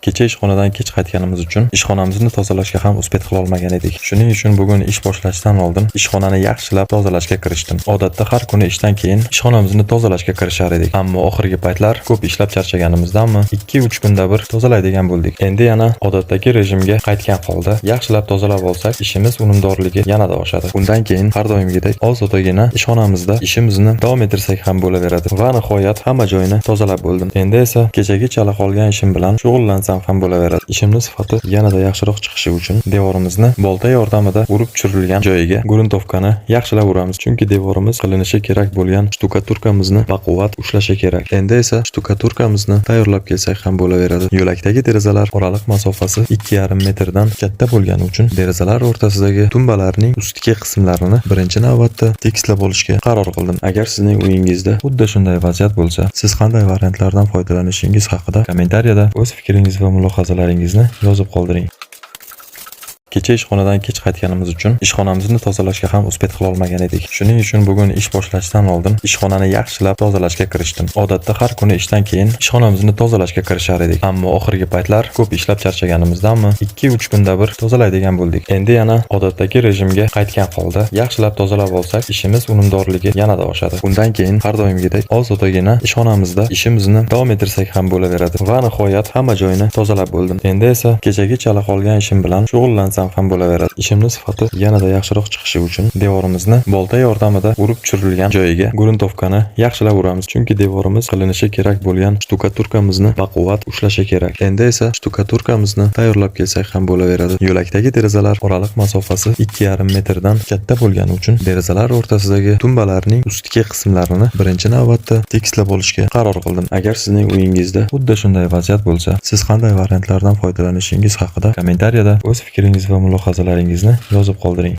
Kecha ishxonadan kech qaytganimiz uchun ishxonamizni tozalashga ham uspet qila olmagan edik. Shuning uchun bugun ish boshlashdan oldin ishxonani yaxshilab tozalashga kirishdim. Odatda har kuni ishdan keyin ishxonamizni tozalashga kirishar edik. Ammo oxirgi paytlar ko'p ishlab charchaganimizdanmi 2-3 kunda bir tozalaydigan bo'ldik. Endi yana odatdagi rejimga qaytgan holda yaxshilab tozalab olsak, ishimiz unumdorligi yanada oshadi. Bundan keyin har doimgidek ozodagina ishxonamizda ishimizni davom ettirsak ham bo'laveradi. Va nihoyat hamma joyini tozalab bo'ldim. Endi esa kechagi chala qolgan ishim bilan shug'ullansam ham bo'laveradi. Ishimning sifati yanada yaxshiroq chiqishi uchun devorimizni bolta yordamida urib tushirilgan joyiga gruntovkani yaxshilab uramiz. Chunki devorimiz qilinishi kerak bo'lgan shtukaturkamizni baquvvat ushlashi kerak. Endi esa shtukaturkamizni tayyorlab kelsak ham bo'laveradi. Yo'lakdagi derazalar oraliq masofasi 2,5 metrdan katta bo'lgani uchun derazalar o'rtasidagi tumbalarning ustki qismlarini birinchi navbatda tekslab olishga qaror qildim. Agar sizning uyingizda xuddi shunday vaziyat bo'lsa, siz qanday variantlardan foydalanishingiz haqida kommentariyada o'z fikringiz va mulohazalaringizni yozib qoldiring. Kecha ishxonadan kech qaytganimiz uchun ishxonamizni tozalashga ham uspet qila olmagan edik. Shuning uchun bugun ish boshlashdan oldin ishxonani yaxshilab tozalashga kirishdim. Odatda har kuni ishdan keyin ishxonamizni tozalashga kirishar edik. Ammo oxirgi paytlar ko'p ishlab charchaganimizdanmi 2-3 kunda bir tozalaydigan bo'ldik. Endi yana odatdagi rejimga qaytgan holda yaxshilab tozalab olsak, ishimiz unumdorligi yanada oshadi. Bundan keyin har doimgidek ozodagina ishxonamizda ishimizni davom ettirsak ham bo'laveradi. Va nihoyat hamma joyini tozalab bo'ldim. Endi esa kechagi chala qolgan ishim bilan shug'ullansam ham bo'laveradi. Ishimning sifati yanada yaxshiroq chiqishi uchun devorimizni bolta yordamida urib tushirilgan joyiga gruntovkani yaxshilab uramiz. Chunki devorimiz qilinishi kerak bo'lgan shtukaturkamizni baquvvat ushlashi kerak. Endi esa shtukaturkamizni tayyorlab kelsak ham bo'laveradi. Yo'lakdagi derazalar oraliq masofasi 2,5 metrdan katta bo'lgani uchun derazalar o'rtasidagi tumbalarning ustki qismlarini birinchi navbatda tekslab olishga qaror qildim. Agar sizning uyingizda xuddi shunday vaziyat bo'lsa, siz qanday variantlardan foydalanishingiz haqida kommentariyada o'z fikringiz va mulohazalaringizni yozib qoldiring.